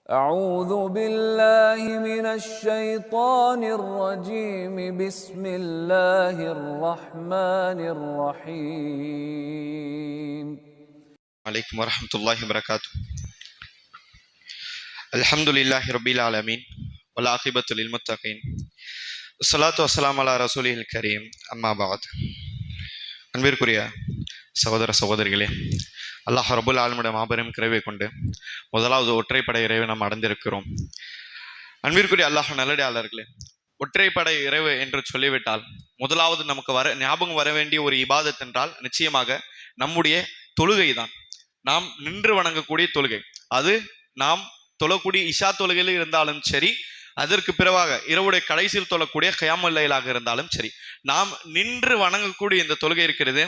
أعوذ بالله من الشيطان الرجيم بسم الله الرحمن الرحيم عليكم ورحمة الله وبركاته. الحمد لله رب العالمين والعاقبة للمتقين والصلاة والسلام على رسوله الكريم أما بعد. அன்பிற்குரிய சகோதர சகோதரிகளே, அல்லாஹ் ரபுல் ஆலமீனுடைய மாபெரும் கிருபை கொண்டு முதலாவது ஒற்றைப்படை இறைவை நாம் அடைந்திருக்கிறோம். அன்பிற்குரிய அல்லாஹ் நல்லடியாளர்களே, ஒற்றைப்படை இறைவு என்று சொல்லிவிட்டால் முதலாவது நமக்கு ஞாபகம் வர வேண்டிய ஒரு இபாதத் என்றால் நிச்சயமாக நம்முடைய தொழுகை தான். நாம் நின்று வணங்கக்கூடிய தொழுகை, அது நாம் தொழக்கூடிய இஷா தொழுகையில் இருந்தாலும் சரி, அதற்கு பிறவாக இரவுடைய கடைசியில் தொழக்கூடிய கயாமுல் லைலாக இருந்தாலும் சரி, நாம் நின்று வணங்கக்கூடிய இந்த தொழுகை இருக்கிறது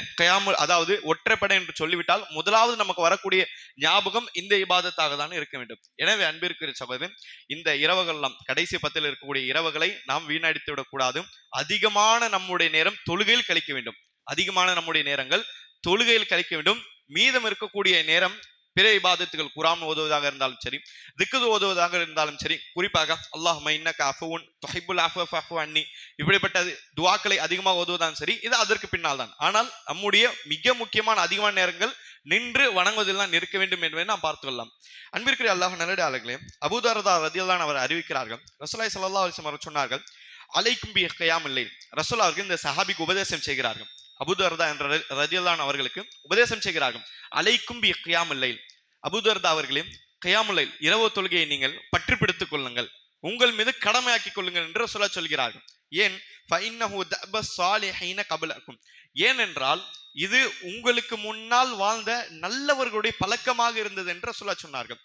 அதாவது ஒற்றைப்படை என்று சொல்லிவிட்டால் முதலாவது நமக்கு வரக்கூடிய ஞாபகம் இந்த இபாதத்தாக தான் இருக்க வேண்டும். எனவே அன்பிற்குரிய சகோதரன், இந்த இரவுகள்லாம் கடைசி 10 இருக்கக்கூடிய இரவுகளை நாம் வீணடித்து விடக்கூடாது. அதிகமான நம்முடைய நேரம் தொழுகையில் கழிக்க வேண்டும். அதிகமான நம்முடைய நேரங்கள் தொழுகையில் கழிக்க வேண்டும். மீதம் இருக்கக்கூடிய நேரம் பிற இபாதத்துகள், குர்ஆன் ஓதுவதாக இருந்தாலும் சரி, திக்ர் ஓதுவதாக இருந்தாலும் சரி, குறிப்பாக அல்லாஹும்ம இன்னக அஃபுன் துஹிப்புல் அஃவ ஃபஅஃபு அன்னி, இப்படிப்பட்ட துஆக்களை அதிகமாக ஓதுவதாலும் சரி, இது அதற்கு பின்னால் தான். ஆனால் நம்முடைய மிக முக்கியமான அதிகமான நேரங்கள் நின்று வணங்குவதில் தான் இருக்க வேண்டும் என்பதை நாம் பார்த்து கொள்ளலாம். அன்பிற்குரிய அல்லாஹ் நல்லடியார்களே, அபூ தர்தா ரலியல்லாஹு அவர் அறிவிக்கிறார்கள், ரசூலுல்லாஹி ஸல்லல்லாஹு அலைஹி வஸல்லம் சொன்னார்கள், அலைக்கும் பி கியாமுல் லைல். ரசூல் அவர்கள் இந்த சஹாபிக்கு உபதேசம் செய்கிறார்கள். அபூ தர்தா என்ற ரலியல்லாஹு அவர்களுக்கு உபதேசம் செய்கிறார்கள், அலைக்கும் பி கியாமுல் லைல். அபூ தர்தா அவர்களே, கியாமுல் லைல் இரவு தொழுகையை நீங்கள் பற்றி பிடித்துக் கொள்ளுங்கள், உங்கள் மீது கடமையாக்கிக் கொள்ளுங்கள் என்று சொல்கிறார்கள். ஏன்? ஃபஇன்னஹு தஅப ஸாலிஹீன கப்லக்கும். ஏனென்றால் இது உங்களுக்கு முன்னால் வாழ்ந்த நல்லவர்களுடைய பழக்கமாக இருந்தது என்று சொன்னார்கள்.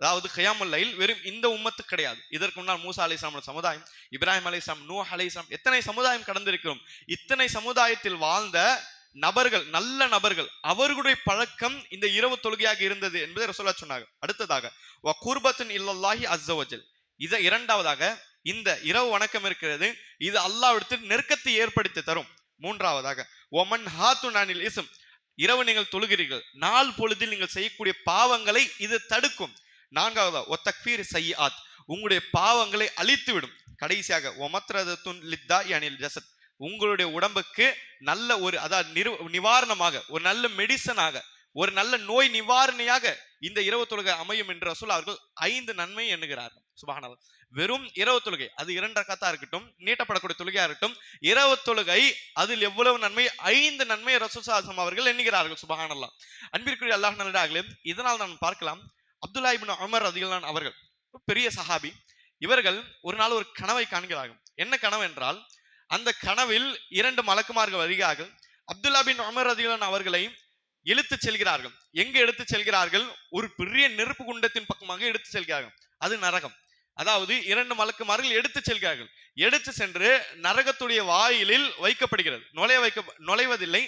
அதாவது கியாமுல் லைல் வெறும் இந்த உம்மத்து கிடையாது. இதற்கு முன்னால் மூசா அலைஹிஸ்ஸலாம் சமுதாயம், இப்ராஹிம் அலைஹிஸ்ஸலாம், நூஹ் அலைஹிஸ்ஸலாம், எத்தனை சமுதாயம் கடந்திருக்கிறோம். இத்தனை சமுதாயத்தில் வாழ்ந்த நபர்கள், நல்ல நபர்கள், அவர்களுடைய பழக்கம் இந்த இரவு தொழுகையாக இருந்தது என்பதை ரசூலுல்லாஹ் சொன்னாங்க. அடுத்ததாக வ குர்பத்துன் இல்லல்லாஹி அஸ்ஸ வஜல். இத இரண்டாவதாக இந்த இரவு வணக்கம் இருக்கிறது, இது அல்லாஹ்விடத்தில் நெருக்கத்தை ஏற்படுத்தி தரும். மூன்றாவதாக ஒமன் ஹாத்துன் அனில் இஸ்ம். இரவு நீங்கள் தொழுகிறீர்கள், நாள் பொழுதில் நீங்கள் செய்யக்கூடிய பாவங்களை இது தடுக்கும். நான்காவதா ஒ தக்ஃபீர் சய்யிஆத், உங்களுடைய பாவங்களை அழித்து விடும். கடைசியாக ஒமத்ரதுன் லித்தாஇ அனில் ஜஸத், உங்களுடைய உடம்புக்கு நல்ல ஒரு நிவாரணமாக, ஒரு நல்ல மெடிசனாக, ஒரு நல்ல நோய் நிவாரணியாக இந்த இரவு தொழுகை அமையும் என்று ரசூல் அவர்கள் 5 நன்மை எண்ணுகிறார்கள். சுப்ஹானல்லாஹ். வெறும் இரவு தொழுகை, அது 2 ரக்காத்தா இருக்கட்டும், நீட்டப்படக்கூடிய தொழுகையா இருக்கட்டும், இரவு தொழுகை அதில் எவ்வளவு நன்மை, 5 நன்மை ரசூல் ஸல்லல்லாஹு அலைஹி வஸல்லம் அவர்கள் எண்ணுகிறார்கள். சுப்ஹானல்லாஹ். அன்பிற்குரிய அல்லாஹ் நல்லடியார்களே, இதனால் நாம் பார்க்கலாம், அப்துல்லா இப்னு உமர் ரலியல்லாஹு அவர்கள் பெரிய சஹாபி. இவர்கள் ஒரு நாள் ஒரு கனவை காண்கிறார்கள். என்ன கனவு என்றால், அந்த கனவில் 2 மலக்குமார்கள் வருகிறார்கள். அப்துல்லா பின் உமர் ரலியல்லாஹு அவர்களை இழுத்து செல்கிறார்கள். எங்க எடுத்து செல்கிறார்கள்? ஒரு பெரிய நெருப்பு குண்டத்தின் பக்கமாக எடுத்து செல்கிறார்கள். அது நரகம். அதாவது 2 மலக்குமார்கள் எடுத்து செல்கிறார்கள். எடுத்து சென்று நரகத்துடைய வாயிலில் வைக்கப்படுகிறது. நுழைவதில்லை,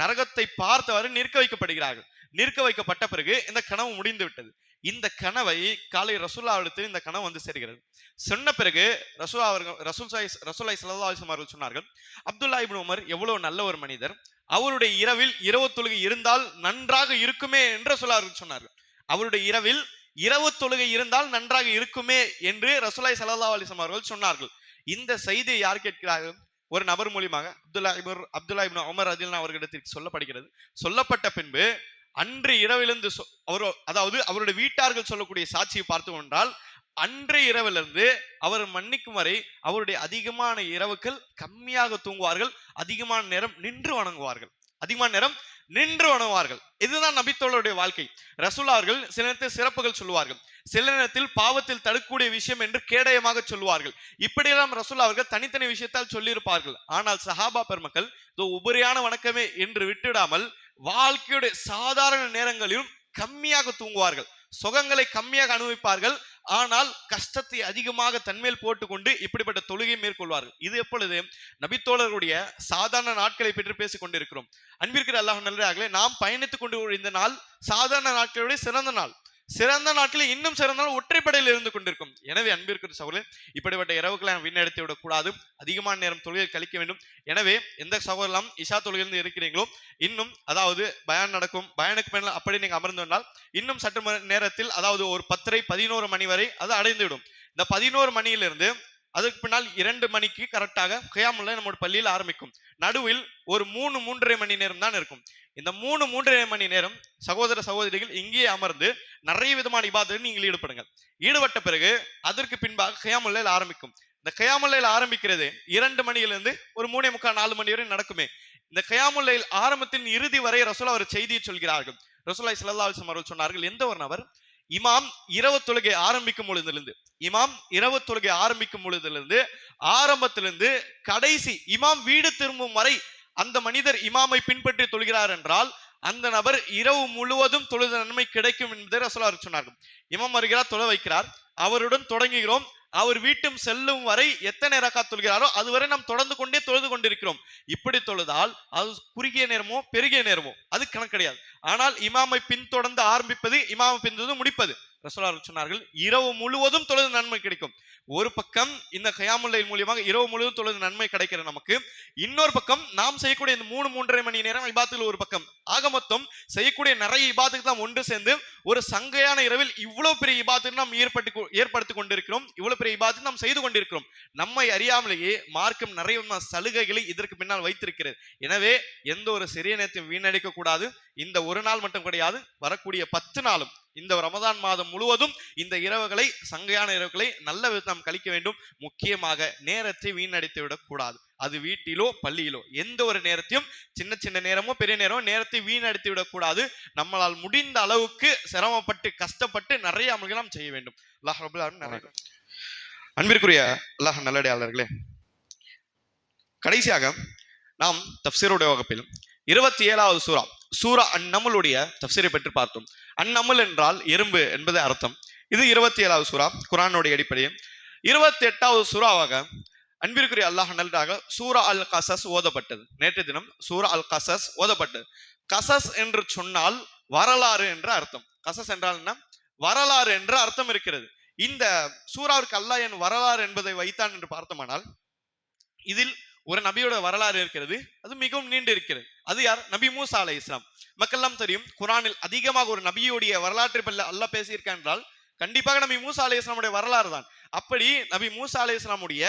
நரகத்தை பார்த்தவாறு நிற்க வைக்கப்படுகிறார்கள். நிற்க வைக்கப்பட்ட பிறகு இந்த கனவு முடிந்து விட்டது. இந்த கனவை காலை ரசூலுல்லாஹ்விடத்தில் இந்த கனவு வந்து சேர்கிறது. சொன்ன பிறகு ரசூலுல்லாஹி ஸல்லல்லாஹு அலைஹி வஸல்லம் அவர்கள் சொன்னார்கள், அப்துல்லா இப்னு உமர் எவ்வளவு நல்ல ஒரு மனிதர், அவருடைய இரவில் இரவு தொழுகை இருந்தால் நன்றாக இருக்குமே என்று ரசூலுல்லாஹி சொன்னார்கள். அவருடைய இரவில் இரவு தொழுகை இருந்தால் நன்றாக இருக்குமே என்று ரசூலுல்லாஹி ஸல்லல்லாஹு அலைஹி வஸல்லம் அவர்கள் சொன்னார்கள். இந்த செய்தியை யார் கேட்கிறார்கள்? ஒரு நபர் மூலமாக அப்துல்லா இப்னு உமர் ரலியல்லாஹு அவர்களிடத்திற்கு சொல்லப்படுகிறது. சொல்லப்பட்ட பின்பு அன்று இரவிலிருந்து அதாவது அவருடைய வீட்டார்கள் சொல்லக்கூடிய சாட்சியை பார்த்து கொண்டால், அன்றைய இரவிலிருந்து அவர் மன்னிக்கும் வரை அவருடைய அதிகமான இரவுகள் கம்மியாக தூங்குவார்கள், அதிகமான நேரம் நின்று வணங்குவார்கள். இதுதான் நபித்தோழருடைய வாழ்க்கை. ரசூல் அவர்கள் சில நேரத்தில் சிறப்புகள் சொல்லுவார்கள், சில நேரத்தில் பாவத்தில் தடுக்கக்கூடிய விஷயம் என்று கேடயமாக சொல்லுவார்கள். இப்படியெல்லாம் ரசூல் அவர்கள் தனித்தனி விஷயத்தால் சொல்லியிருப்பார்கள். ஆனால் சஹாபா பெருமக்கள் உபரியான வணக்கமே என்று விட்டுவிடாமல் வாழ்க்கையுடைய சாதாரண நேரங்களிலும் கம்மியாக தூங்குவார்கள், சுகங்களை கம்மியாக அனுபவிப்பார்கள். ஆனால் கஷ்டத்தை அதிகமாக தன்மேல் போட்டுக்கொண்டு இப்படிப்பட்ட தொழுகை மேற்கொள்வார்கள். இது எப்பொழுது? நபித்தோழர்களுடைய சாதாரண நாட்களை பற்றி பேசிக் கொண்டிருக்கிறோம். அன்பிற்கிற அல்லாஹ் நல்லடியார்களே, நாம் பயணித்துக் கொண்டு இந்த நாள் சாதாரண நாட்களுடைய சிறந்த நாள். சிறந்த நாட்களில் இன்னும் சிறந்த நாள் ஒற்றைப்படையில் இருந்து கொண்டிருக்கும். எனவே அன்பிற்கு சகோதரர், இப்படிப்பட்ட இரவுகளை வீணடித்து விடக்கூடாது. அதிகமான நேரம் தொழுகை கழிக்க வேண்டும். எனவே எந்த சகோதரலாம் இஷா தொழுகையிலிருந்து இருக்கிறீங்களோ, இன்னும் அதாவது பயான் நடக்கும், பயானுக்கு மேல அப்படி நீங்க அமர்ந்து வந்தால் இன்னும் சற்று நேரத்தில், அதாவது ஒரு 10:30 11 மணி வரை அது அடைந்துவிடும். இந்த 11 மணியிலிருந்து அதுக்கு பின்னால் 2 மணிக்கு கரெக்டாக கியாமுல் லைல் நம்முடைய பள்ளியில் ஆரம்பிக்கும். நடுவில் ஒரு 3-3.5 மணி நேரம் தான் இருக்கும். இந்த 3-3.5 மணி நேரம் சகோதர சகோதரிகள் இங்கே அமர்ந்து நிறைய விதமான இபாதத்தில் நீங்கள் ஈடுபடுங்கள். ஈடுபட்ட பிறகு அதற்கு பின்பாக கியாமுல் லைல் ஆரம்பிக்கும். இந்த கியாமுல் லைல் ஆரம்பிக்கிறது 2 மணியிலிருந்து ஒரு 3:45 4 மணி வரை நடக்குமே. இந்த கியாமுல் லைல் ஆரம்பத்தின் இறுதி வரை ரசூல் ஒரு செய்தியை சொல்கிறார்கள். ரசூலுல்லாஹி ஸல்லல்லாஹு அலைஹி வஸல்லம் அவர்கள் சொன்னார்கள், எந்த ஒரு நபர் இமாம் இரவு தொழுகை ஆரம்பிக்கும் பொழுதிலிருந்து ஆரம்பத்திலிருந்து கடைசி இமாம் வீடு திரும்பும் வரை அந்த மனிதர் இமாமை பின்பற்றி தொழுகிறார் என்றால் அந்த நபர் இரவு முழுவதும் தொழுத நன்மை கிடைக்கும் என்பதை ரசூலுல்லாஹி சொன்னார்கள். இமாம் வருகிறார், தொழ வைக்கிறார், அவருடன் தொடங்குகிறோம். அவர் வீட்டும் செல்லும் வரை எத்தனை ரக்காத் தொழுகிறாரோ அதுவரை நாம் தொடர்ந்து கொண்டே தொழுது கொண்டிருக்கிறோம். இப்படி தொழுதால் அது குறுகிய நேரமோ பெருகிய நேரமோ அது கணக்கு கிடையாது. ஆனால் இமாமை பின்தொடர்ந்து ஆரம்பிப்பது, இமாமை பின்தொடர்ந்து முடிப்பது, ரசூலுல்லாஹி சொன்னார்கள், இரவு முழுவதும் தொழுது நன்மை கிடைக்கும். ஒரு பக்கம் இந்த கியாமுல் லைல் மூலமாக இரவு முழுவதும் தொழுது நன்மை கிடைக்கிற நமக்கு, இன்னொரு பக்கம் நாம் செய்யக்கூடிய இந்த 3-3.5 மணி நேரம் இபாதத்தில் ஒரு பக்கம், ஆக மொத்தம் செய்யக்கூடிய நிறைய இபாதத்துக்கு நாம் ஒன்று சேர்ந்து ஒரு சங்கையான இரவில் இவ்வளவு பெரிய இபாதத்தை நாம் ஏற்படுத்தி கொண்டிருக்கிறோம். இவ்வளவு பெரிய இபாதத்தை நாம் செய்து கொண்டிருக்கிறோம். நம்மை அறியாமலேயே மார்க்கம் நிறைய சலுகைகளை இதற்கு பின்னால் வைத்திருக்கிறது. எனவே எந்த ஒரு சிறிய நேரத்தையும் வீணடிக்க கூடாது. இந்த ஒரு நாள் மட்டும் கிடையாது, வரக்கூடிய 10 நாளும் இந்த ரமதான் மாதம் முழுவதும் இந்த இரவுகளை, சங்கையான இரவுகளை நல்ல விதத்தில் நாம் கழிக்க வேண்டும். முக்கியமாக நேரத்தை வீணடித்து விடக்கூடாது. அது வீட்டிலோ பள்ளியிலோ எந்த ஒரு நேரத்தையும், சின்ன சின்ன நேரமோ பெரிய நேரமோ நேரத்தை வீணடித்து விடக்கூடாது. நம்மளால் முடிந்த அளவுக்கு சிரமப்பட்டு கஷ்டப்பட்டு நிறைய அமல்கள் நாம் செய்ய வேண்டும். அல்லாஹ் ரப்பல் ஆலமீன். அன்பிற்குரிய அல்லாஹ் நல்லடியாளர்களே, கடைசியாக நாம் தஃப்சீருடைய வகுப்பில் 27வது சூரா அந்நமுலுடைய தஃப்சீரை பற்றி பார்த்தோம். அந்நமுல் என்றால் எறும்பு என்பது அர்த்தம். இது 27வது சூரா குர்ஆனுடைய அடிப்படையில். 28வது சூராவாக அன்பிற்குரிய அல்லாஹ் நல்லதாக சூரா அல் கசஸ் ஓதப்பட்டது. நேற்று தினம் சூரா அல் கசஸ் ஓதப்பட்டது. கசஸ் என்று சொன்னால் வரலாறு என்ற அர்த்தம். கசஸ் என்றால் என்ன? வரலாறு என்ற அர்த்தம் இருக்கிறது. இந்த சூராவிற்கு அல்லாஹ் என் வரலாறு என்பதை வைத்தான் என்று பார்த்தோமானால், இதில் ஒரு நபியோட வரலாறு இருக்கிறது. அது மிகவும் நீண்டு இருக்கிறது. அது யார்? நபி மூசா அலைஹிஸ்ஸலாம். மக்களெல்லாம் தெரியும், குர்ஆனில் அதிகமாக ஒரு நபியுடைய வரலாற்றை பற்றி அல்லாஹ் பேசியிருக்கான் என்றால் கண்டிப்பாக நபி மூசா அலைஹிஸ்ஸலாமுடைய வரலாறு தான். அப்படி நபி மூசா அலைஹிஸ்ஸலாமுடைய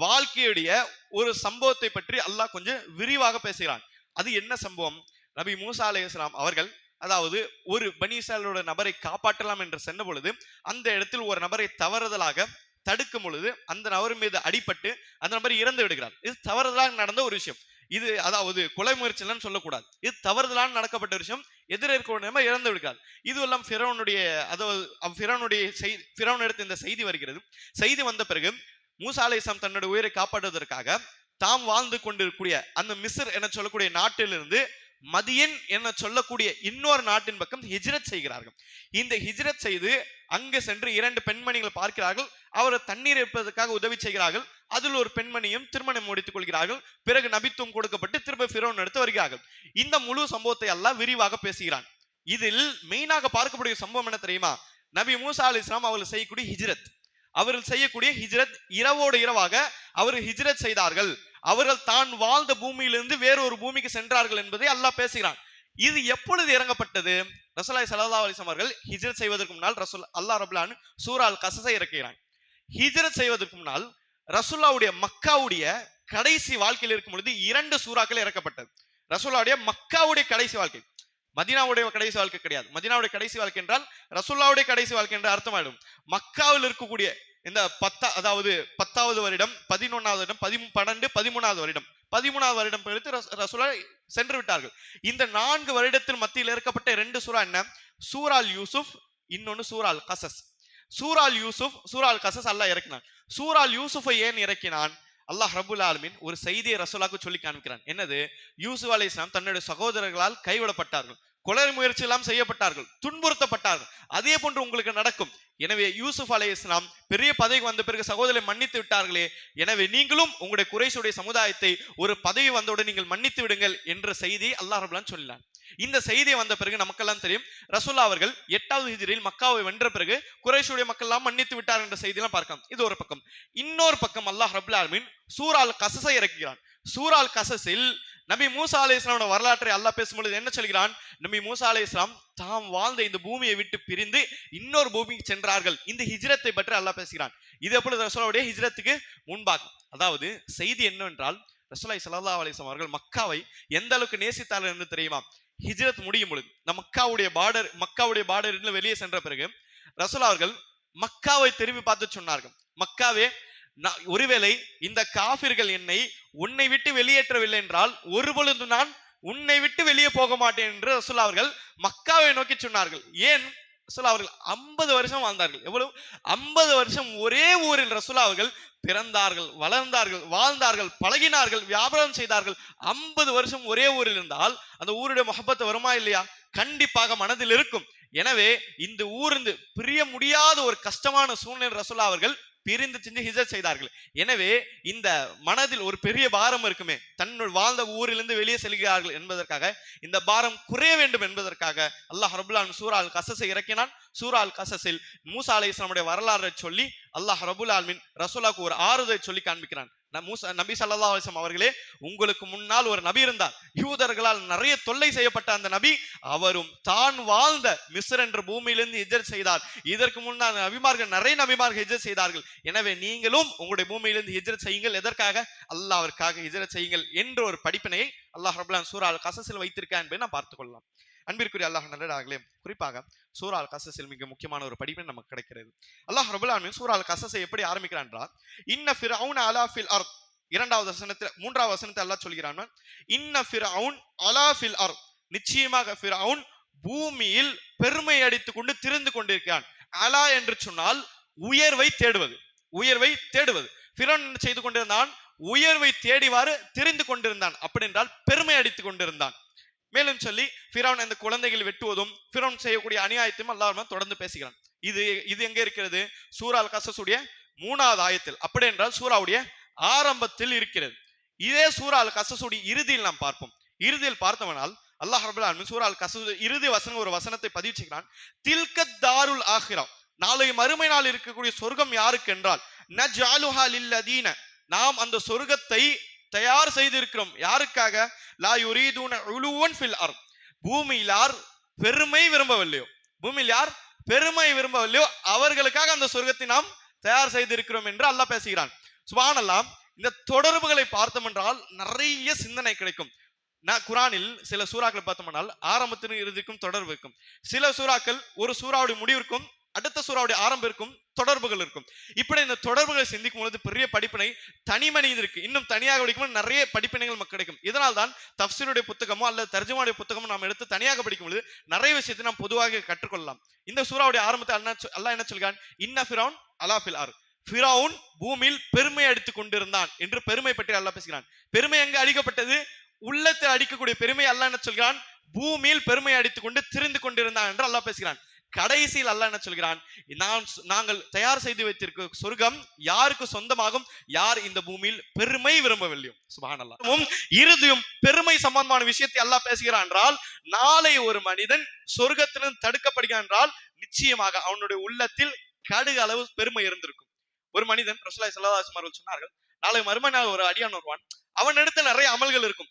வாழ்க்கையுடைய ஒரு சம்பவத்தை பற்றி அல்லாஹ் கொஞ்சம் விரிவாக பேசுகிறான். அது என்ன சம்பவம்? நபி மூசா அலைஹிஸ்ஸலாம் அவர்கள், அதாவது ஒரு பனி இஸ்ராயேலோட நபரை காப்பாற்றலாம் என்று சென்ற பொழுது அந்த இடத்தில் ஒரு நபரை தவறுதலாக தடுக்கும் பொழுது அந்த நபர் மீது அடிபட்டு அந்த நபர் இறந்து விடுகிறார். இது தவறுதலாக நடந்த ஒரு விஷயம். இது அதாவது கொலை முயற்சிலாம் சொல்லக்கூடாது. இது தவறுதலாக நடக்கப்பட்ட விஷயம். எதிர்க்க இறந்து விடுகிறார். இதுவெல்லாம் ஃபிரௌனுடைய, அதாவது ஃபிரௌன் எடுத்து இந்த செய்தி வருகிறது. செய்தி வந்த பிறகு மூசா அலைஹிஸ்ஸலாம் தன்னுடைய உயிரை காப்பாற்றுவதற்காக தாம் வாழ்ந்து கொண்டிருக்கூடிய அந்த மிஸ்ர் என சொல்லக்கூடிய நாட்டிலிருந்து மதியன் என சொல்லக்கூடிய இன்னொரு நாட்டின் பக்கம் ஹிஜ்ரத் செய்கிறார்கள். இந்த ஹிஜ்ரத் செய்து அங்கு சென்று 2 பெண்மணிகள் பார்க்கிறார்கள். அவர் தண்ணீர் எடுப்பதற்காக உதவி செய்கிறார்கள். அதில் ஒரு பெண்மணியும் திருமணம் முடித்துக் கொள்கிறார்கள். பிறகு நபித்துவம் கொடுக்கப்பட்டு திரும்ப ஃபிரௌன் எடுத்து வருகிறார்கள். இந்த முழு சம்பவத்தை அல்லாஹ் விரிவாக பேசுகிறான். இதில் மெயினாக பார்க்கக்கூடிய சம்பவம் என்ன தெரியுமா? நபி மூசா அலைஹிஸ்ஸலாம் அவர்கள் செய்யக்கூடிய ஹிஜ்ரத் இரவோடு இரவாக அவர் ஹிஜ்ரத் செய்தார்கள். அவர்கள் தான் வாழ்ந்த பூமியிலிருந்து வேறொரு பூமிக்கு சென்றார்கள் என்பதை அல்லாஹ் பேசுகிறான். இது எப்பொழுது இறங்கப்பட்டது? ரசூலுல்லாஹி ஸல்லல்லாஹு அலைஹி வஸல்லம் அவர்கள் ஹிஜ்ரத் செய்வதற்கு முன்னால் அல்லாஹ் ரப்பல் ஆலமீன் சூரா அல் கஸஸை இறக்குகிறான். ஹிஜ்ரத் செய்வதற்கு முன்னால் ரசூலுல்லாஹ்வுடைய மக்காவுடைய கடைசி வாழ்க்கையில் இருக்கும் பொழுது 2 சூறாக்கள் இறக்கப்பட்டது. ரசூலுல்லாஹ்வுடைய மக்காவுடைய கடைசி வாழ்க்கை, மதீனாவுடைய கடைசி வாழ்க்கை கிடையாது. மதீனாவுடைய கடைசி வாழ்க்கை என்றால் ரசூலுல்லாஹ்வுடைய கடைசி வாழ்க்கை என்று அர்த்தமாயிடும். மக்காவில் இருக்கக்கூடிய இந்த 10வது வருடம், 11வது வருடம், 12, 13வது வருடம், 13வது வருடம் கழித்து ரசூலுல்லாஹ் சென்று விட்டார்கள். இந்த 4 வருடத்தில் மத்தியில் இறக்கப்பட்ட 2 சூரா என்ன? சூரா அல் யூசுப், இன்னொன்னு சூரா அல் கஸஸ். சூரா அல் யூசுப், சூரா அல் கஸஸ் அல்லாஹ் இறக்கினான். சூரா அல் யூசுஃபை ஏன் இறக்கினான்? அல்லாஹ் ரப்புல் ஆலமீன் ஒரு செய்தியை ரசூலுல்லாஹ்க்கு சொல்லி காண்பிக்கிறான். என்னது? யூசுப் அலைஹிஸ்ஸலாம் தன்னுடைய சகோதரர்களால் கைவிடப்பட்டார்கள், கொலை முயற்சி எல்லாம் செய்யப்பட்டார்கள், துன்புறுத்தப்பட்டார்கள். அதே போன்று உங்களுக்கு நடக்கும். எனவே யூசுப் அலைஹிஸ்ஸலாம் பெரிய பதவிக்கு வந்த பிறகு சகோதரரை மன்னித்து விட்டார்களே, எனவே நீங்களும் உங்களுடைய குறைஷுடைய சமுதாயத்தை ஒரு பதவி வந்தவுடன் நீங்கள் மன்னித்து விடுங்கள் என்ற செய்தியை அல்லாஹ் ரப்பல் ஆலமீன் சொல்லினான். இந்த செய்தி வந்த பிறகு நமக்கெல்லாம் தெரியும், ரசூலுல்லாஹ் அவர்கள் 8வது ஹிஜ்ரியில் மக்காவை வென்ற பிறகு குறைஷுடைய மக்கள் எல்லாம் மன்னித்து விட்டார் என்ற செய்தியெல்லாம் பார்க்கலாம். இது ஒரு பக்கம். இன்னொரு பக்கம் அல்லாஹ் ரப்பல் ஆலமீன் சூரா அல் கஸஸை இறக்குகிறான். சூரா அல் கஸஸில் நபி மூசா அலைஹிஸ்ஸலாமோட வரலாற்றை அல்லாஹ் பேசும்பொழுது என்ன சொல்கிறான்? நபி மூசா அலைஹிஸ்ஸலாம் தாம் வாழ்ந்த இந்த பூமியை விட்டு பிரிந்து இன்னொரு பூமிக்கு சென்றார்கள். இந்த ஹிஜ்ரத்தை பற்றி அல்லாஹ் பேசுகிறான். இது எப்பொழுது? ரசூலுல்லாஹ்வுடைய ஹிஜ்ரத்துக்கு முன்பாக. அதாவது செய்தி என்னவென்றால், ரசூலுல்லாஹி ஸல்லல்லாஹு அலைஹி வஸல்லம் அவர்கள் மக்காவை எந்த அளவுக்கு நேசித்தார்கள் என்று தெரியுமா? ஹிஜ்ரத் முடியும் பொழுது மக்காவுடைய பார்டரில் வெளியே சென்ற பிறகு ரசூலுல்லாஹ் அவர்கள் மக்காவை திரும்பி பார்த்து சொன்னார்கள், மக்காவே, ஒருவேளை இந்த காஃபிர்கள் என்னை உன்னை விட்டு வெளியேற்றவில்லை என்றால் ஒருபொழுது நான் உன்னை விட்டு வெளியே போக மாட்டேன் என்று ரசூலுல்லாஹ் அவர்கள் மக்காவை நோக்கி சொன்னார்கள். ஏன்? ரசூலுல்லாஹ் அவர்கள் 50 வருஷம் வாழ்ந்தார்கள். எவ்வளவு? 50 வருஷம் ஒரே ஊரில் ரசூலுல்லாஹ் அவர்கள் பிறந்தார்கள், வளர்ந்தார்கள், வாழ்ந்தார்கள், பழகினார்கள், வியாபாரம் செய்தார்கள். 50 வருஷம் ஒரே ஊரில் இருந்தால் அந்த ஊருடைய முஹப்பத் வருமா இல்லையா? கண்டிப்பாக மனதில் இருக்கும். எனவே இந்த ஊரிலிருந்து பிரிய முடியாத ஒரு கஷ்டமான சூழ்நிலை ரசூலுல்லாஹ் அவர்கள் பிரிந்து சென்று ஹிஜ்ரத் செய்தார்கள். எனவே இந்த மனதில் ஒரு பெரிய பாரம் இருக்குமே, தன்னுடைய வாழ்ந்த ஊரிலிருந்து வெளியே செல்கிறார்கள் என்பதற்காக, இந்த பாரம் குறைய வேண்டும் என்பதற்காக அல்லாஹ் ரப்பல் ஆலமீன் சூரா அல் கஸஸை இறக்கினான். சூரா அல் கஸஸில் மூசா அலைஹிஸ்ஸலாமுடைய வரலாறை சொல்லி அல்லாஹ் ரப்பல் ஆலமீன் ரசூலுல்லாஹ்வுக்கு ஒரு ஆறுதலை சொல்லி காண்பிக்கிறான். நபி ஸல்லல்லாஹு அலைஹி வஸல்லம் அவர்களே, உங்களுக்கு முன்னால் ஒரு நபி இருந்தார். யூதர்களால் நிறைய தொல்லை செய்யப்பட்ட அந்த நபி, அவரும் தான் வாழ்ந்த மிஸ்ர் என்ற பூமியிலிருந்து ஹிஜ்ரத் செய்தார். இதற்கு முன்னால் நிறைய நபிமார்கள் ஹிஜ்ரத் செய்தார்கள். எனவே நீங்களும் உங்களுடைய பூமியிலிருந்து ஹிஜ்ரத் செய்யுங்கள். எதற்காக? அல்லாஹ்விற்காக ஹிஜ்ரத் செய்யுங்கள் என்ற ஒரு படிப்பினையை அல்லாஹ் ரப்பல் ஆலமீன் சூரா அல் கஸஸில் வைத்திருக்கான் என்பதை நாம் பார்த்துக் கொள்ளலாம். அன்பிற்குரிய அல்லாஹ் நல்லடியார்களே, குறிப்பாக சூரா அல் கஸஸில் மிக முக்கியமான ஒரு படிப்பினை நமக்கு கிடைக்கிறது. அல்லாஹ் ரப்பல் ஆலமீன் சூரா அல் கஸஸை எப்படி ஆரம்பிக்கிறான் என்றால், இன்ன ஃபிர்அவுன அலா ஃபில் அர்த், 2வது வசனத்தில் 3வது வசனத்தில் அல்லாஹ் சொல்கிறான், இன்ன ஃபிர்அவுன் அலா ஃபில் அர்த், நிச்சயமாக ஃபிர்அவுன் பூமியில் பெருமை அடித்துக் கொண்டு திரிந்து கொண்டிருக்கிறான். அலா என்று சொன்னால் உயர்வை தேடுவது, உயர்வை தேடுவது. ஃபிர்அவுன் என்ன செய்து கொண்டிருந்தான்? உயர்வை தேடிவாறு திரிந்து கொண்டிருந்தான். அப்படி என்றால் பெருமை அடித்துக் கொண்டிருந்தான். மேலும் சொல்லி ஃபிரௌன் அந்த குழந்தைகள் வெட்டுவதும் ஃபிரௌன் செய்யக்கூடிய அநியாயத்தையும் அல்லாஹ் தொடர்ந்து பேசுகிறான். இது எங்க இருக்கிறது? சூரா அல் கஸஸுடைய 3வது ஆயத்தில். அப்படி என்றால் சூராவுடைய ஆரம்பத்தில் இருக்கிறது. இதே சூரா அல் கஸஸுடைய இறுதியில் நாம் பார்ப்போம். இறுதியில் பார்த்தவனால் அல்லாஹ் ரப்பல் ஆலமீன் சூரா அல் கஸஸ் இறுதி வசனம் ஒரு வசனத்தை பதிவு செய்கிறான். தில்கத் தாருல் ஆஹிரா, நாளை மறுமை நாள் இருக்கக்கூடிய சொர்க்கம் யாருக்கு என்றால், நஜ்அலுஹா லில்லதீன, நாம் அந்த சொர்க்கத்தை தயார் செய்திருக்கிறோம். யாருக்காக? லா யுரீதுன உலுவன் ஃபில் அர்த், பூமியில் யார் பெருமை விரும்பவில்லையோ, பூமியில் யார் பெருமை விரும்பவில்லையோ அவர்களுக்காக அந்த சொர்க்கத்தை நாம் தயார் செய்திருக்கிறோம் என்று அல்லாஹ் பேசுகிறான். சுப்ஹானல்லாஹ். இந்த தொடர்புகளை பார்த்தோம் என்றால் நிறைய சிந்தனை கிடைக்கும். குரானில் சில சூறாக்களை பார்த்தோம்னால் ஆரம்பத்திற்கும் இறுதிக்கும் தொடர்பு இருக்கும். சில சூறாக்கள் ஒரு சூறாவுடைய முடிவிற்கும் அடுத்த சூறாவுடைய ஆரம்பிற்கும் தொடர்புகள் இருக்கும். இப்படி இந்த தொடர்புகளை சிந்திக்கும் பொழுது பெரிய படிப்பினை தனி மனிதருக்கு இன்னும் தனியாக படிக்கும் நிறைய படிப்பினைகள் நமக்கு கிடைக்கும். இதனால் தான் தஃப்சீருடைய புத்தகமோ அல்லது தர்ஜுமாவுடைய புத்தகமோ நாம் எடுத்து தனியாக படிக்கும் பொழுது நிறைய விஷயத்தை நாம் பொதுவாக கற்றுக்கொள்ளலாம். இந்த சூறாவுடைய ஆரம்பத்தை அல்லாஹ் என்ன சொல்கிறான்? இன்ன ஃபிரௌன் அலா ஃபில் அர்த், ஃபிரௌன் பூமியில் பெருமை அடித்துக் கொண்டிருந்தான் என்று பெருமை பற்றி அல்லாஹ் பேசுகிறான். பெருமை எங்க அடிக்கப்பட்டது? உள்ளத்தில் அடிக்கக்கூடிய பெருமை. அல்லாஹ் என்ன சொல்கிறான்? பூமியில் பெருமை அடித்துக் கொண்டு திரிந்து கொண்டிருந்தான் என்று அல்லாஹ் பேசுகிறான். கடைசியில் அல்லாஹ் என்ன சொல்கிறான்? நாங்கள் தயார் செய்து வைத்திருக்க சொர்க்கம் யாருக்கு சொந்தமாகும்? யார் இந்த பூமியில் பெருமை விரும்பவில்லையோ. சுப்ஹானல்லாஹ். இறுதியும் பெருமை சம்பந்தமான விஷயத்தை அல்லாஹ் பேசுகிறான் என்றால், நாளை ஒரு மனிதன் சொர்க்கத்திலிருந்து தடுக்கப்படுகிறான் என்றால் நிச்சயமாக அவனுடைய உள்ளத்தில் கடுகு அளவு பெருமை இருந்திருக்கும். ஒரு மனிதன், ரசூலுல்லாஹி ஸல்லல்லாஹு அலைஹி வஸல்லம் சொன்னார்கள், நாளை மறுமை நாள் ஒரு அடியான் வருவான், அவனிடத்தில் நிறைய அமல்கள் இருக்கும்,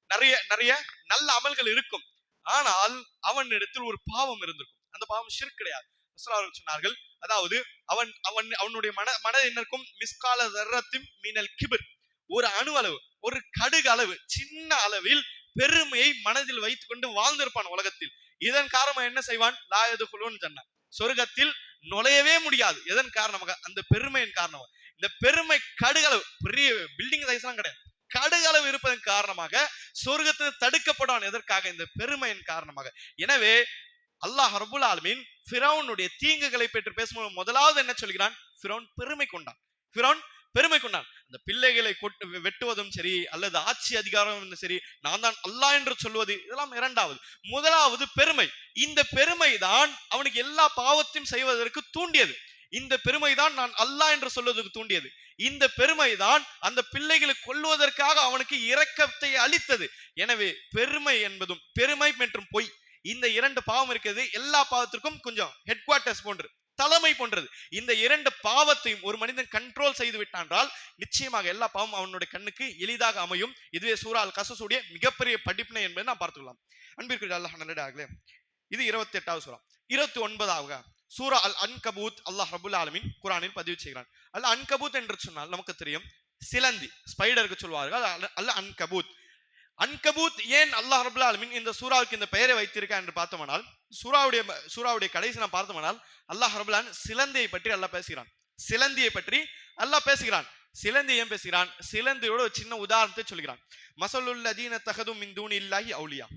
நிறைய நல்ல அமல்கள் இருக்கும். ஆனால் அவனிடத்தில் ஒரு பாவம் இருந்திருக்கும். அந்த பாவம் ஷிர்க் கிடையாது. ரசூலுல்லாஹி அவர்கள் சொன்னார்கள், அதாவது அவனுடைய மனதில் இருக்கும் மிஸ்கால தர்ரத்தின் மினல் கிப்ர், ஒரு அணு அளவு, ஒரு கடுகு அளவு, சின்ன அளவில் பெருமையை மனதில் வைத்துக் கொண்டு வாழ்ந்திருப்பான் உலகத்தில். இதன் காரணமாக என்ன செய்வான்? லா யதுகுலூன் ஜன்னா, சொர்க்கத்தில் நுழையவே முடியாது. எதன் காரணமாக? அந்த பெருமையின் காரணமாக. இந்த பெருமை கடுகளவு, பெரிய பில்டிங் சைஸ் எல்லாம் கிடையாது, கடுகளவு இருப்பதன் காரணமாக சொர்க்கத்தில் தடுக்கப்படுவான். எதற்காக? இந்த பெருமையின் காரணமாக. எனவே அல்லாஹ் ரப்புல் ஆலமீன் ஃபிரௌனுடைய தீங்குகளை பற்றி பேசும்போது முதலாவது என்ன சொல்கிறான்? ஃபிரௌன் பெருமை கொண்டான். ஃபிரௌன் பெருமை கொண்டான். அந்த பிள்ளைகளை வெட்டுவதும் சரி, அல்லது ஆட்சி அதிகாரம் சரி, நான் தான் அல்லாஹ் என்று சொல்வது, இதெல்லாம் இரண்டாவது. முதலாவது பெருமை. இந்த பெருமை தான் அவனுக்கு எல்லா பாவத்தையும் செய்வதற்கு தூண்டியது. இந்த பெருமை தான் நான் அல்லாஹ் என்று சொல்வதற்கு தூண்டியது. இந்த பெருமை தான் அந்த பிள்ளைகளை கொல்லுவதற்காக அவனுக்கு இரக்கத்தை அளித்தது. எனவே பெருமை என்பதும், பெருமை மற்றும் பொய், இந்த இரண்டு பாவம் இருக்கிறது. எல்லா பாவத்திற்கும் கொஞ்சம் ஹெட் குவார்டர்ஸ் போன்று, தலைமை போன்றது. இந்த இரண்டு பாவத்தையும் ஒரு மனிதன் கண்ட்ரோல் செய்து விட்டான்றால் நிச்சயமாக எல்லா பாவம் அவனுடைய கண்ணுக்கு எளிதாக அமையும். இதுவே சூரா அல் கஸஸுடைய மிகப்பெரிய படிப்பினை என்பதை நாம் பார்த்துக்கலாம். அன்பிற்குரிய அல்லாஹ் நல்லடியார்களே, இது 28வது சூரா. 29வது சூரா அல் அன்கபூத் அல்லாஹ் ரப்புல் ஆலமீன் குர்ஆனில் பதிவு செய்கிறான். அல் அன்கபூத் என்று சொன்னால் நமக்கு தெரியும், சிலந்தி, ஸ்பைடருக்கு சொல்வார்கள் அல் அன்கபூத். அன்கபூத் ஏன் அல்லாஹ் ரப்புல் ஆலமீன் இந்த சூராவுக்கு இந்த பெயரை வைத்திருக்கான் என்று பார்த்தோம்னால், சூராவுடைய கடைசி நாம் பார்த்தோம்னால் அல்லாஹ் ரப்புல் ஆலமீன் சிலந்தியை பற்றி அல்லாஹ் பேசுகிறான். சிலந்தியை பற்றி அல்லாஹ் பேசுகிறான். சிலந்தி ஏன் பேசுகிறான்? சிலந்தியோட ஒரு சின்ன உதாரணத்தை சொல்கிறான். மஸலுல் லதீன தகது மின் தூனில்லாஹி அவுலியா,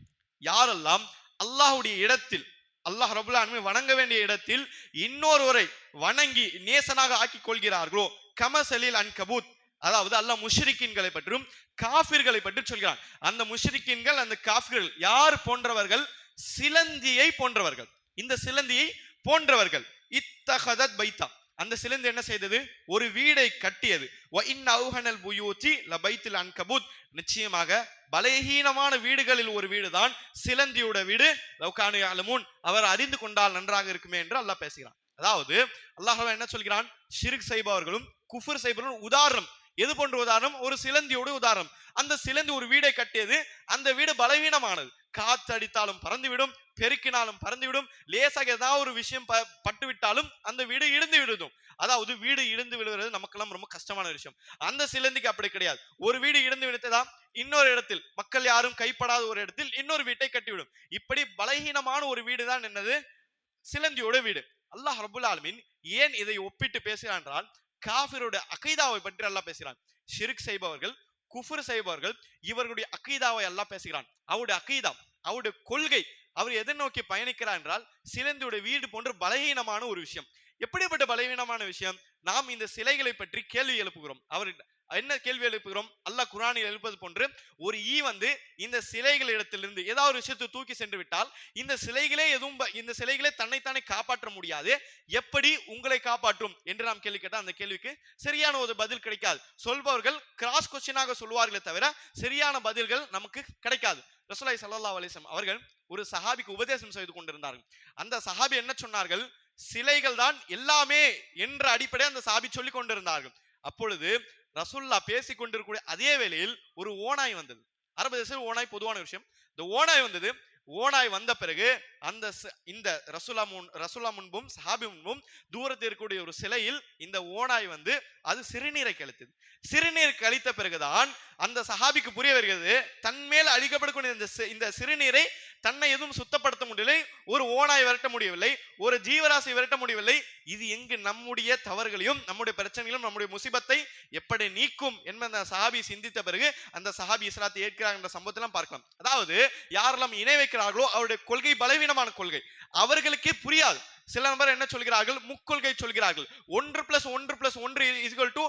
யாரெல்லாம் அல்லாஹ்வுடைய இடத்தில், அல்லாஹ் ரப்புல் ஆலமீன் வணங்க வேண்டிய இடத்தில் இன்னொருவரை வணங்கி நேசனாக ஆக்கிக் கொள்கிறார்களோ, கமசலில் அன்கபூத், அதாவது அல்லாஹ் முஷ்ரிக்கீன்களை பற்றியும் காஃபிர்களை பற்றி சொல்கிறான். அந்த முஷ்ரிக்கீன்கள், அந்த காஃபிர்கள் யார் போன்றவர்கள்? சிலந்தியை போன்றவர்கள். இந்த சிலந்தியை போன்றவர்கள். இத்தகதத் பைத்தா, அந்த சிலந்தி என்ன செய்தது? ஒரு வீடை கட்டியது. வ இன் அவ்ஹனல் புயூதி லபைத்துல் அன்கபூத், நிச்சயமாக பலஹீனமான வீடுகளில் ஒரு வீடு தான் சிலந்தியோட வீடு. லவ்கானு யஅலமூன், அவர் அறிந்து கொண்டால் நன்றாக இருக்குமே என்று அல்லாஹ் பேசுகிறான். அதாவது அல்லாஹ் என்ன சொல்கிறான்? ஷிர்க் செய்பவர்களும் குஃபர் செய்பவர்களும் உதாரணம் எது போன்ற உதாரணம்? ஒரு சிலந்தியோட உதாரணம். அந்த சிலந்தி ஒரு வீடை கட்டியது. அந்த வீடு பலவீனமானது. காத்து அடித்தாலும் பறந்துவிடும், பெருக்கினாலும் பறந்துவிடும், லேசாக ஏதாவது ஒரு விஷயம் பட்டுவிட்டாலும் அந்த வீடு இடிந்து விடுதும். அதாவது வீடு இடிந்து விடுவது நமக்கெல்லாம் ரொம்ப கஷ்டமான விஷயம். அந்த சிலந்திக்கு அப்படி கிடையாது. ஒரு வீடு இடிந்து விடுத்ததான் இன்னொரு இடத்தில், மக்கள் யாரும் கைப்படாத ஒரு இடத்தில் இன்னொரு வீட்டை கட்டிவிடும். இப்படி பலகீனமான ஒரு வீடு தான் என்னது? சிலந்தியோட வீடு. அல்லாஹ் ரப்புல் ஆலமீன் ஏன் இதை ஒப்பிட்டு பேசுகிறான் என்றால், காஃபிருடைய அகீதாவை பற்றி அல்லாஹ் பேசுகிறான். ஷிர்க் செய்பவர்கள், குஃப்ர் செய்பவர்கள், இவர்களுடைய அகீதாவை அல்லாஹ் பேசுகிறான். அவருடைய அகீதா, அவருடைய கொள்கை, அவர் எதை நோக்கி பயணிக்கிறார் என்றால் சிலந்தியுடைய வீடு போன்ற பலகீனமான ஒரு விஷயம். எப்படிப்பட்ட பலவீனமான விஷயம்? நாம் இந்த சிலைகளை பற்றி கேள்வி எழுப்புகிறோம். அவர் என்ன கேள்வி எழுப்புகிறோம்? அல்லாஹ் குர்ஆனில் எழுப்பது போன்று, ஒரு ஈ வந்து இந்த சிலைகள் இடத்திலிருந்து ஏதாவது ஒரு விஷயத்தை தூக்கி சென்று விட்டால் இந்த சிலைகளே தன்னைத்தானே காப்பாற்ற முடியாது, எப்படி உங்களை காப்பாற்றும் என்று நாம் கேள்வி கேட்டால் அந்த கேள்விக்கு சரியான ஒரு பதில் கிடைக்காது. சொல்பவர்கள் கிராஸ் கொஸ்டினாக சொல்வார்களே தவிர சரியான பதில்கள் நமக்கு கிடைக்காது. ரசூலுல்லாஹி ஸல்லல்லாஹு அலைஹி வஸல்லம் அவர்கள் ஒரு சஹாபிக்கு உபதேசம் செய்து கொண்டிருந்தார்கள். அந்த சஹாபி என்ன சொன்னார்கள்? சிலைகள் தான் எல்லாமே என்ற அடிப்படையை அந்த சஹாபி சொல்லிக் கொண்டிருந்தார்கள். அப்பொழுது ரசூலுல்லாஹ் பேசிக் கொண்டிருக்கூடிய அதே வேளையில் ஒரு ஓநாய் வந்தது. அரபு தேசத்தில் ஓநாய் பொதுவான விஷயம். இந்த ஓநாய் வந்தது. ஓநாய் வந்த பிறகு இந்த ரசூலுல்லாஹ் முன்பும் சஹாபி முன்பும் தூரத்தில் இருக்கக்கூடிய ஒரு சிலையில் இந்த ஓநாய் வந்து அது சிறுநீரை கழித்தது. சிறுநீர் கழித்த பிறகுதான் அந்த சஹாபிக்கு புரிய வருகிறது, தன்மேல் அழிக்கப்படக்கூடிய இந்த சிறுநீரை தன்னை எதுவும் சுத்தப்படுத்த முடியவில்லை, ஒரு ஓநாய் விரட்ட முடியவில்லை, ஒரு ஜீவராசி விரட்ட முடியவில்லை. இது எங்கு நம்முடைய தவறுகளையும் நம்முடைய பிரச்சனைகளும் நம்முடைய முசிபத்தை எப்படி நீக்கும் என்பதை அந்த சஹாபி சிந்தித்த பிறகு அந்த சஹாபி இஸ்லாத்தை ஏற்கிறார் என்ற சம்பவத்தெல்லாம் பார்க்கலாம். அதாவது யாரெல்லாம் இணை வைக்கிறார்களோ அவருடைய கொள்கை பலவீனமான கொள்கை, அவர்களுக்கே புரியாது. சில நபர் என்ன சொல்கிறார்கள்? முக்கொள்கை சொல்கிறார்கள். 1+1+1 =